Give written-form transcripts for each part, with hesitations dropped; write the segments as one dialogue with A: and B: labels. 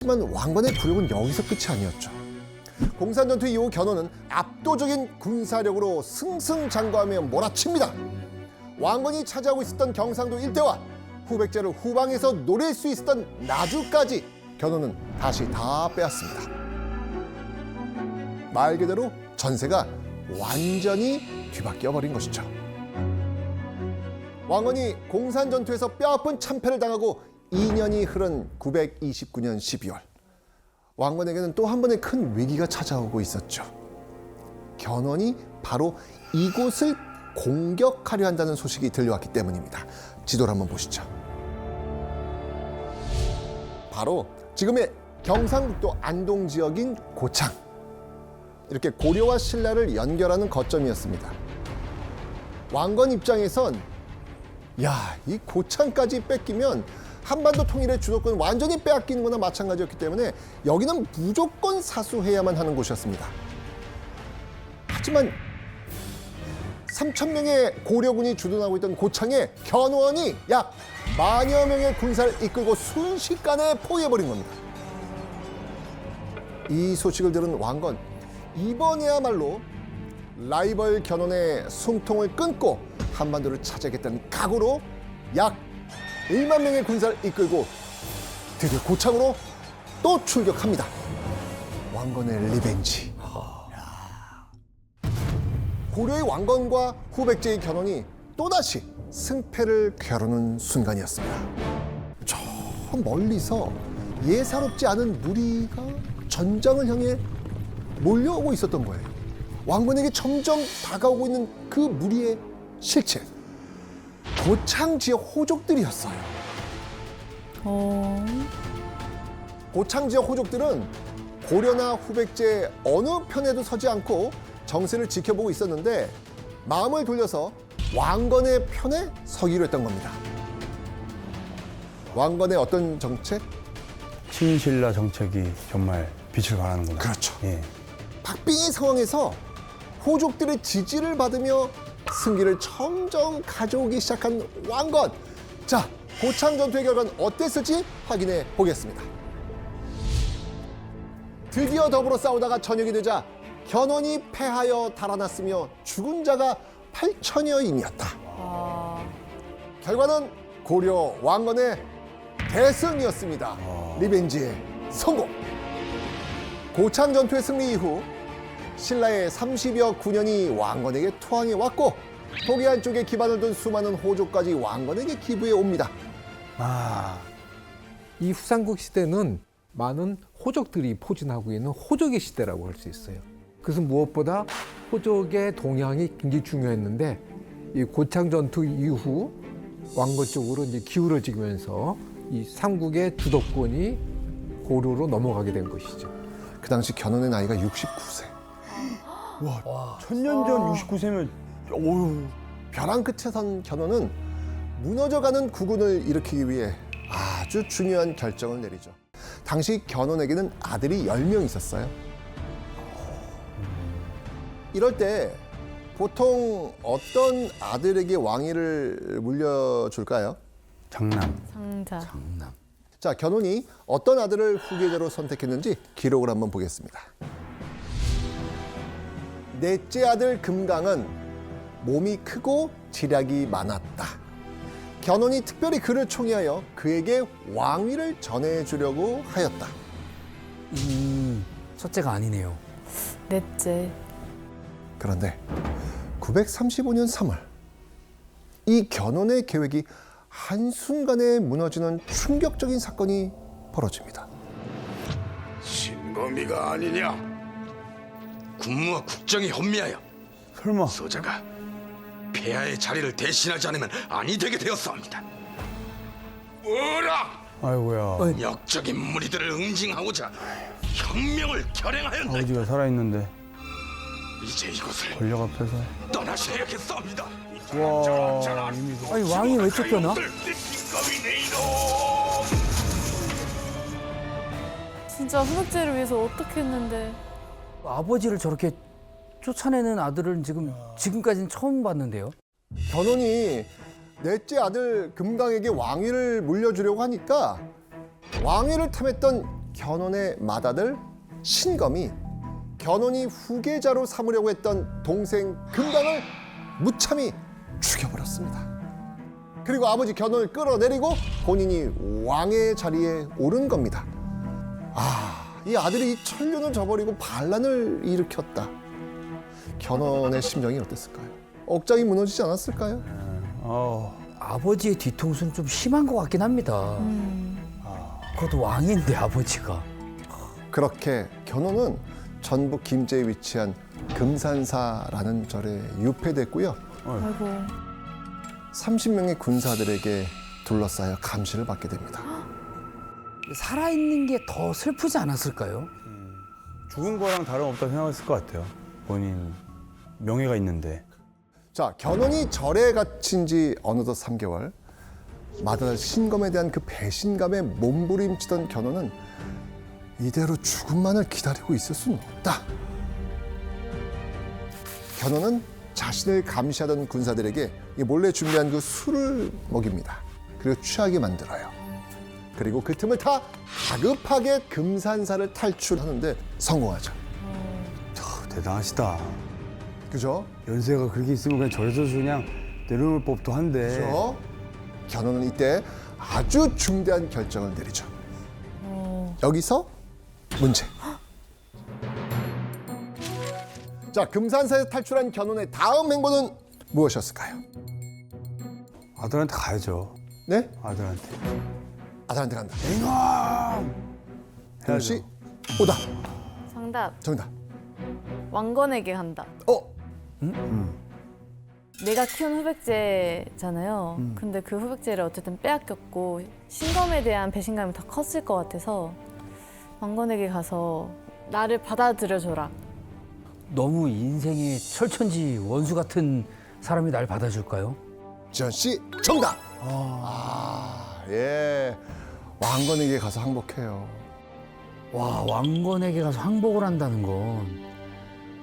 A: 하지만 왕건의 굴욕은 여기서 끝이 아니었죠. 공산전투 이후 견훤은 압도적인 군사력으로 승승장구하며 몰아칩니다. 왕건이 차지하고 있었던 경상도 일대와 후백제를 후방에서 노릴 수 있었던 나주까지 견훤은 다시 다 빼앗습니다. 말 그대로 전세가 완전히 뒤바뀌어 버린 것이죠. 왕건이 공산전투에서 뼈아픈 참패를 당하고 2년이 흐른 929년 12월, 왕건에게는 또 한 번의 큰 위기가 찾아오고 있었죠. 견훤이 바로 이곳을 공격하려 한다는 소식이 들려왔기 때문입니다. 지도를 한번 보시죠. 바로 지금의 경상북도 안동 지역인 고창. 이렇게 고려와 신라를 연결하는 거점이었습니다. 왕건 입장에선 이 고창까지 뺏기면 한반도 통일의 주도권 완전히 빼앗기는 거나 마찬가지였기 때문에 여기는 무조건 사수해야만 하는 곳이었습니다. 하지만 3,000명의 고려군이 주둔하고 있던 고창에 견훤이 약 10,000여 명의 군사를 이끌고 순식간에 포위해버린 겁니다. 이 소식을 들은 왕건, 이번에야말로 라이벌 견훤의 숨통을 끊고 한반도를 차지하겠다는 각오로 약 1만 명의 군사를 이끌고 드디어 고창으로 또 출격합니다. 왕건의 리벤지. 고려의 왕건과 후백제의 견훤이 또다시 승패를 겨루는 순간이었습니다. 저 멀리서 예사롭지 않은 무리가 전장을 향해 몰려오고 있었던 거예요. 왕건에게 점점 다가오고 있는 그 무리의 실체, 고창 지역 호족들이었어요. 고창 지역 호족들은 고려나 후백제 어느 편에도 서지 않고 정세를 지켜보고 있었는데 마음을 돌려서 왕건의 편에 서기로 했던 겁니다. 왕건의 어떤 정책?
B: 친신라 정책이 정말 빛을 발하는구나.
A: 그렇죠.
B: 예.
A: 박빙의 상황에서 호족들의 지지를 받으며 승기를 점점 가져오기 시작한 왕건. 자, 고창 전투의 결과는 어땠을지 확인해 보겠습니다. 드디어 더불어 싸우다가 저녁이 되자 견훤이 패하여 달아났으며 죽은 자가 8,000여인이었다. 결과는 고려 왕건의 대승이었습니다. 리벤지의 성공. 고창 전투의 승리 이후 신라의 30여 9년이 왕건에게 투항해 왔고 동해안 쪽에 기반을 둔 수많은 호족까지 왕건에게 기부해 옵니다.
C: 이 후삼국 시대는 많은 호족들이 포진하고 있는 호족의 시대라고 할 수 있어요. 그래서 무엇보다 호족의 동향이 굉장히 중요했는데 이 고창 전투 이후 왕건 쪽으로 이제 기울어지면서 이 삼국의 주도권이 고려로 넘어가게 된 것이죠.
A: 그 당시 견훤의 나이가 69세.
B: 천년 전 69세면 어휴.
A: 벼랑 끝에 선 견훤은 무너져가는 국군을 일으키기 위해 아주 중요한 결정을 내리죠. 당시 견훤에게는 아들이 10명 있었어요. 이럴 때 보통 어떤 아들에게 왕위를 물려줄까요?
B: 장남.
D: 상자.
A: 자, 견훤이 어떤 아들을 후계자로 선택했는지 기록을 한번 보겠습니다. 넷째 아들 금강은 몸이 크고 지략이 많았다. 견훤이 특별히 그를 총애하여 그에게 왕위를 전해주려고 하였다.
E: 첫째가 아니네요.
D: 넷째.
A: 그런데 935년 3월 이 견훤의 계획이 한순간에 무너지는 충격적인 사건이 벌어집니다.
F: 신검이가 아니냐? 군무와 국정이 혼미하여
B: 설마.
F: 소자가 폐하의 자리를 대신하지 않으면 아니 되게 되었사옵니다. 뭐라?
B: 아이고야.
F: 역적인 무리들을 응징하고자 혁명을 결행하였나이다.
B: 아버지가 살아있는데
F: 이제 이곳을
B: 권력 앞에서.
F: 떠나셔야겠사옵니다.
B: 와. 이미
E: 아니 왕이 왜 쫓겨나?
D: 진짜 후백제를 위해서 어떻게 했는데.
E: 아버지를 저렇게 쫓아내는 아들을 지금까지는 처음 봤는데요.
A: 견훤이 넷째 아들 금강에게 왕위를 물려주려고 하니까 왕위를 탐했던 견훤의 맏아들 신검이 견훤이 후계자로 삼으려고 했던 동생 금강을 무참히 죽여버렸습니다. 그리고 아버지 견훤을 끌어내리고 본인이 왕의 자리에 오른 겁니다. 이 아들이 이 천륜을 저버리고 반란을 일으켰다. 견훤의 심정이 어땠을까요? 억장이 무너지지 않았을까요?
E: 아버지의 뒤통수는 좀 심한 것 같긴 합니다. 그것도 왕인데 아버지가.
A: 그렇게 견훤은 전북 김제에 위치한 금산사라는 절에 유폐됐고요.
D: 아이고.
A: 30명의 군사들에게 둘러싸여 감시를 받게 됩니다.
E: 살아있는 게 더 슬프지 않았을까요?
B: 죽은 거랑 다름없다 생각했을 것 같아요. 본인 명예가 있는데.
A: 자, 견훤이 절에 갇힌 지 어느덧 3개월. 맏아들 신검에 대한 그 배신감에 몸부림치던 견훤은 이대로 죽음만을 기다리고 있을 수는 없다. 견훤은 자신을 감시하던 군사들에게 몰래 준비한 그 술을 먹입니다. 그리고 취하게 만들어요. 그리고 그 틈을 타 다급하게 금산사를 탈출하는데 성공하죠.
B: 대단하시다.
A: 그죠?
B: 연세가 그렇게 있으면 그냥 절에서 그냥 내려놓을 법도 한데.
A: 그죠? 견훤은 이때 아주 중대한 결정을 내리죠. 여기서 문제. 자, 금산사에서 탈출한 견훤의 다음 행보는 무엇이었을까요?
B: 아들한테 가야죠.
A: 네?
B: 아들한테.
A: 아들한테 간다.
B: 해야죠.
A: 씨, 오다.
D: 정답.
A: 정답.
D: 왕건에게 간다. 내가 키운 후백제잖아요. 근데 그 후백제를 어쨌든 빼앗겼고 신검에 대한 배신감이 더 컸을 것 같아서 왕건에게 가서 나를 받아들여줘라.
E: 너무 인생의 철천지 원수 같은 사람이 날 받아줄까요?
A: 지현 씨, 정답. 예. 왕건에게 가서 항복해요.
E: 와, 왕건에게 가서 항복을 한다는 건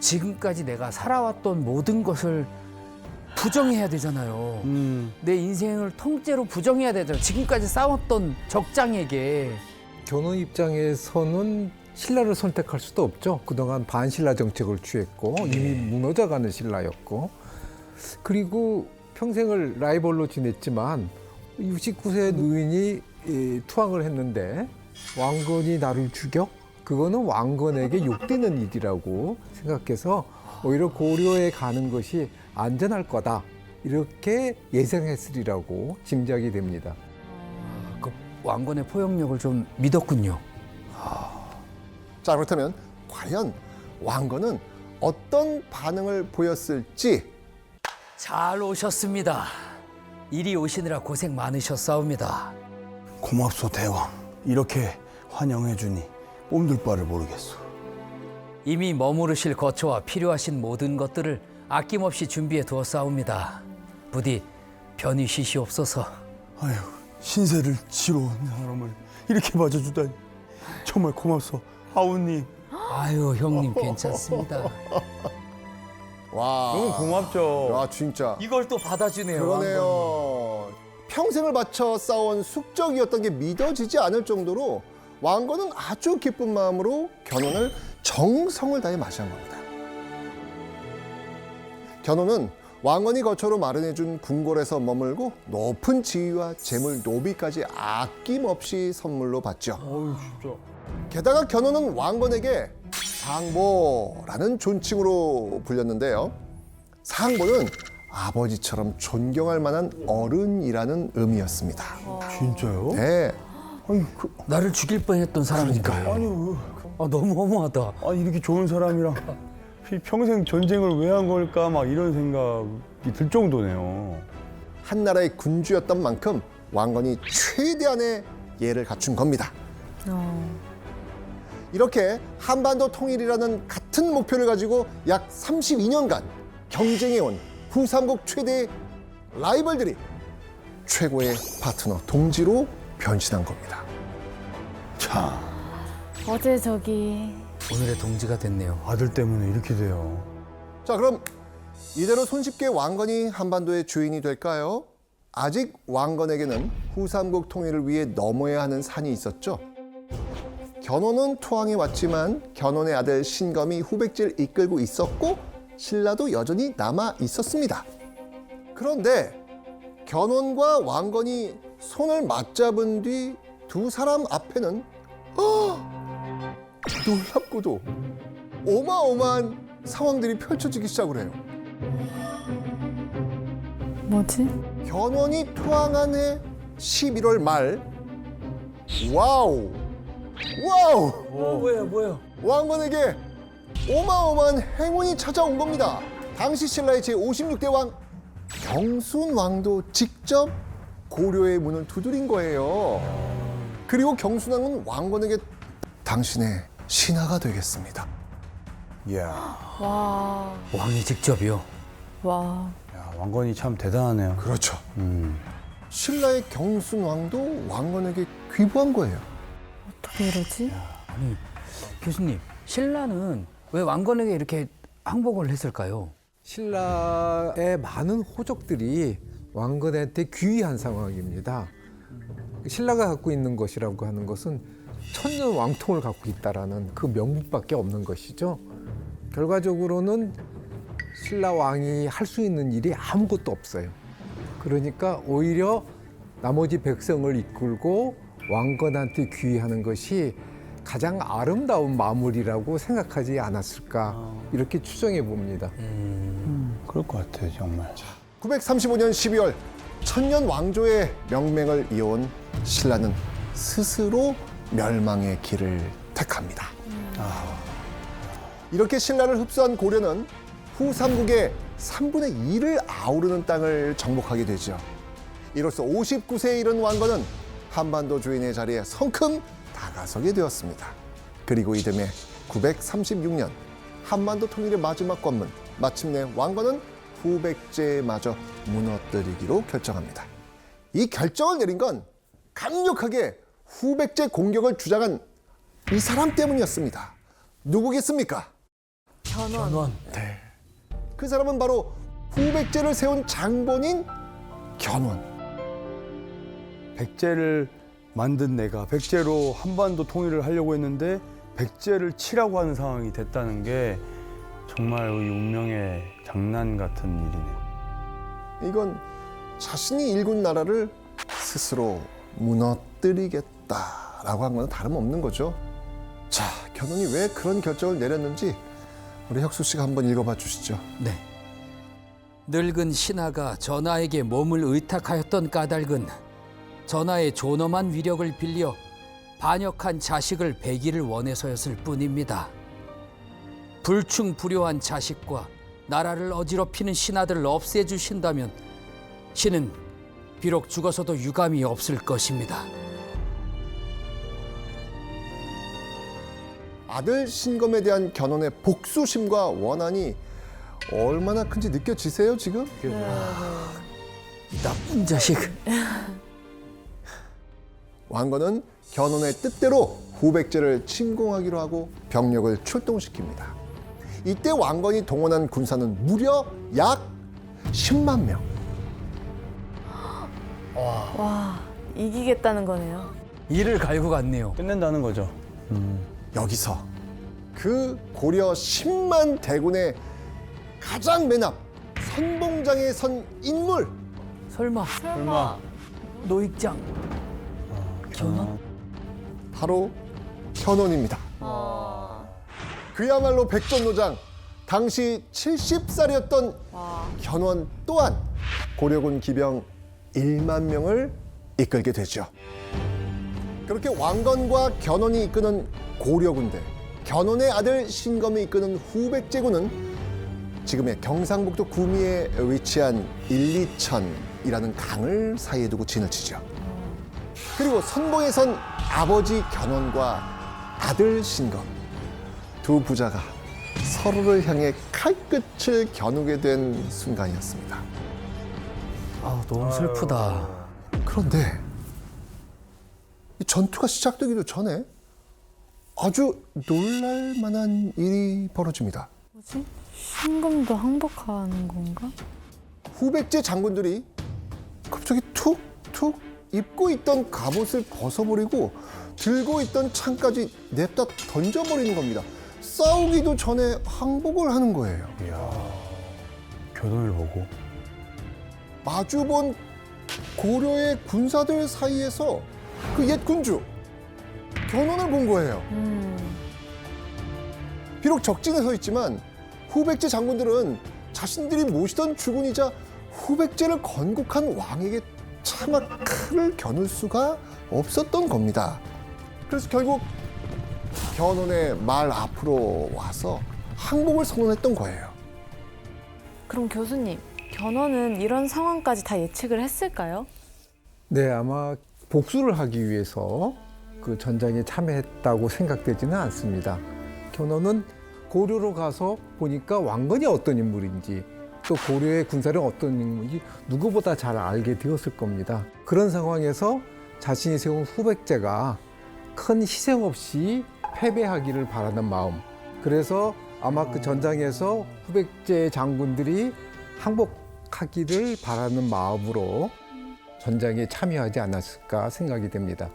E: 지금까지 내가 살아왔던 모든 것을 부정해야 되잖아요. 내 인생을 통째로 부정해야 되잖아요. 지금까지 싸웠던 적장에게.
C: 견훤 입장에서는 신라를 선택할 수도 없죠. 그동안 반신라 정책을 취했고 이미 무너져가는 신라였고, 그리고 평생을 라이벌로 지냈지만 69세 노인이 투항을 했는데 왕건이 나를 죽여? 그거는 왕건에게 욕되는 일이라고 생각해서 오히려 고려에 가는 것이 안전할 거다, 이렇게 예상했으리라고 짐작이 됩니다.
E: 그 왕건의 포용력을 좀 믿었군요.
A: 자, 그렇다면 과연 왕건은 어떤 반응을 보였을지.
E: 잘 오셨습니다. 이리 오시느라 고생 많으셨사옵니다.
B: 고맙소 대왕. 이렇게 환영해주니 몸둘 바를 모르겠소.
E: 이미 머무르실 거처와 필요하신 모든 것들을 아낌없이 준비해 두었사옵니다. 부디 편히 쉬시옵소서.
B: 아유, 신세를 지러 온 사람을 이렇게 맞아주다니 정말 고맙소 아우님.
E: 아유, 형님 괜찮습니다.
A: 와.
B: 너무 고맙죠.
A: 와, 진짜.
E: 이걸 또 받아주네요. 왕건이.
A: 그러네요. 평생을 바쳐 쌓아온 숙적이었던 게 믿어지지 않을 정도로 왕건은 아주 기쁜 마음으로 견훤을 정성을 다해 맞이한 겁니다. 견훤은 왕건이 거처로 마련해준 궁궐에서 머물고 높은 지위와 재물 노비까지 아낌없이 선물로 받죠.
B: 어우 진짜.
A: 게다가 견훤은 왕건에게 상보라는 존칭으로 불렸는데요. 상보는 아버지처럼 존경할 만한 어른이라는 의미였습니다.
B: 진짜요?
A: 네.
B: 아니
E: 나를 죽일 뻔했던 사람이니까요.
B: 아니
E: 너무 허무하다.
B: 아니 이렇게 좋은 사람이랑 평생 전쟁을 왜 한 걸까 막 이런 생각이 들 정도네요.
A: 한나라의 군주였던 만큼 왕건이 최대한의 예를 갖춘 겁니다. 이렇게 한반도 통일이라는 같은 목표를 가지고 약 32년간 경쟁해온 후삼국 최대의 라이벌들이 최고의 파트너 동지로 변신한 겁니다.
B: 참
D: 어제 저기
E: 오늘의 동지가 됐네요.
B: 아들 때문에 이렇게 돼요.
A: 자, 그럼 이대로 손쉽게 왕건이 한반도의 주인이 될까요? 아직 왕건에게는 후삼국 통일을 위해 넘어야 하는 산이 있었죠. 견훤은 토항에 왔지만 견훤의 아들 신검이 후백제를 이끌고 있었고 신라도 여전히 남아 있었습니다. 그런데 견훤과 왕건이 손을 맞잡은 뒤 두 사람 앞에는 놀랍고도 어마어마한 상황들이 펼쳐지기 시작을 해요.
D: 뭐지?
A: 견훤이 토항한 해 11월 말 와우
E: 뭐야?
A: 왕건에게 어마어마한 행운이 찾아온 겁니다. 당시 신라의 제56대 왕 경순왕도 직접 고려의 문을 두드린 거예요. 그리고 경순왕은 왕건에게 당신의 신하가 되겠습니다.
B: 이야,
D: 와,
E: 왕이 직접이요.
D: 와.
B: 야, 왕건이 참 대단하네요.
A: 그렇죠. 신라의 경순왕도 왕건에게 귀부한 거예요.
D: 어떻게 이러지?
E: 아니, 교수님, 신라는 왜 왕건에게 이렇게 항복을 했을까요?
C: 신라의 많은 호족들이 왕건한테 귀의한 상황입니다. 신라가 갖고 있는 것이라고 하는 것은 천년 왕통을 갖고 있다라는 그 명분밖에 없는 것이죠. 결과적으로는 신라 왕이 할 수 있는 일이 아무것도 없어요. 그러니까 오히려 나머지 백성을 이끌고 왕건한테 귀의하는 것이 가장 아름다운 마무리라고 생각하지 않았을까 이렇게 추정해 봅니다.
B: 그럴 것 같아요, 정말.
A: 935년 12월 천년 왕조의 명맥을 이어온 신라는 스스로 멸망의 길을 택합니다. 이렇게 신라를 흡수한 고려는 후삼국의 3분의 2를 아우르는 땅을 정복하게 되죠. 이로써 59세에 이른 왕건은 한반도 주인의 자리에 성큼 다가서게 되었습니다. 그리고 이듬해 936년 한반도 통일의 마지막 관문, 마침내 왕건은 후백제마저 무너뜨리기로 결정합니다. 이 결정을 내린 건 강력하게 후백제 공격을 주장한 이 사람 때문이었습니다. 누구겠습니까?
D: 견훤.
A: 그 사람은 바로 후백제를 세운 장본인 견훤.
B: 백제를 만든 내가 백제로 한반도 통일을 하려고 했는데 백제를 치라고 하는 상황이 됐다는 게 정말 이 운명의 장난 같은 일이네요.
A: 이건 자신이 일군 나라를 스스로 무너뜨리겠다라고 한 건 다름없는 거죠. 자, 견훤이 왜 그런 결정을 내렸는지 우리 혁수 씨가 한번 읽어봐 주시죠.
E: 네. 늙은 신하가 전하에게 몸을 의탁하였던 까닭은 전하의 존엄한 위력을 빌려 반역한 자식을 배기를 원해서였을 뿐입니다. 불충불효한 자식과 나라를 어지럽히는 신하들을 없애주신다면 신은 비록 죽어서도 유감이 없을 것입니다.
A: 아들 신검에 대한 견훤의 복수심과 원한이 얼마나 큰지 느껴지세요, 지금?
E: 이 나쁜 자식.
A: 왕건은 견훤의 뜻대로 후백제를 침공하기로 하고 병력을 출동시킵니다. 이때 왕건이 동원한 군사는 무려 약 10만 명.
D: 와, 이기겠다는 거네요.
E: 이를 갈고 갔네요.
B: 끝낸다는 거죠.
A: 여기서 그 고려 10만 대군의 가장 맨 앞 선봉장에 선 인물,
E: 설마
B: 설마.
E: 노익장. 견훤?
A: 바로 견훤입니다. 그야말로 백전노장, 당시 70살이었던 견훤 또한 고려군 기병 1만 명을 이끌게 되죠. 그렇게 왕건과 견훤이 이끄는 고려군대, 견훤의 아들 신검이 이끄는 후백제군은 지금의 경상북도 구미에 위치한 일리천이라는 강을 사이에 두고 진을 치죠. 그리고 선봉에 선 아버지 견훤과 아들 신검, 두 부자가 서로를 향해 칼끝을 겨누게 된 순간이었습니다.
E: 아, 너무 슬프다.
A: 그런데 이 전투가 시작되기도 전에 아주 놀랄만한 일이 벌어집니다.
D: 뭐지? 신검도 항복하는 건가?
A: 후백제 장군들이 갑자기 툭툭 입고 있던 갑옷을 벗어버리고 들고 있던 창까지 냅다 던져버리는 겁니다. 싸우기도 전에 항복을 하는 거예요.
B: 이야, 견훤을 보고.
A: 마주본 고려의 군사들 사이에서 그 옛 군주 견훤을 본 거예요. 비록 적진에 서 있지만 후백제 장군들은 자신들이 모시던 주군이자 후백제를 건국한 왕에게 차마 칼을 겨눌 수가 없었던 겁니다. 그래서 결국 견훤의 말 앞으로 와서 항복을 선언했던 거예요.
D: 그럼 교수님, 견훤은 이런 상황까지 다 예측을 했을까요?
C: 네, 아마 복수를 하기 위해서 그 전장에 참여했다고 생각되지는 않습니다. 견훤은 고려로 가서 보니까 왕건이 어떤 인물인지 또 고려의 군사력 어떤 인물인지 누구보다 잘 알게 되었을 겁니다. 그런 상황에서 자신이 세운 후백제가 큰 희생 없이 패배하기를 바라는 마음. 그래서 아마 그 전장에서 후백제 장군들이 항복하기를 바라는 마음으로 전장에 참여하지 않았을까 생각이 됩니다.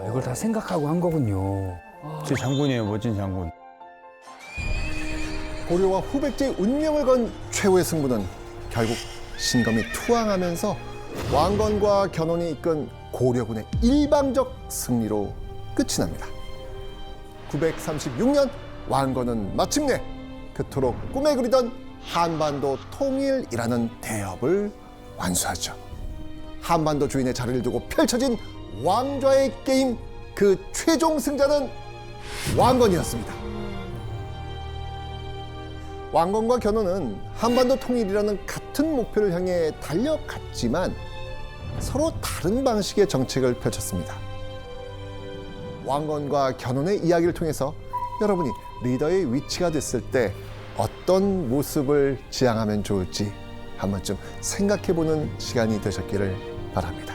E: 이걸 다 생각하고 한 거군요.
B: 제 장군이에요, 멋진 장군.
A: 고려와 후백제의 운명을 건 최후의 승부는 결국 신검이 투항하면서 왕건과 견훤이 이끈 고려군의 일방적 승리로 끝이 납니다. 936년 왕건은 마침내 그토록 꿈에 그리던 한반도 통일이라는 대업을 완수하죠. 한반도 주인의 자리를 두고 펼쳐진 왕좌의 게임, 그 최종 승자는 왕건이었습니다. 왕건과 견훤은 한반도 통일이라는 같은 목표를 향해 달려갔지만 서로 다른 방식의 정책을 펼쳤습니다. 왕건과 견훤의 이야기를 통해서 여러분이 리더의 위치가 됐을 때 어떤 모습을 지향하면 좋을지 한 번쯤 생각해보는 시간이 되셨기를 바랍니다.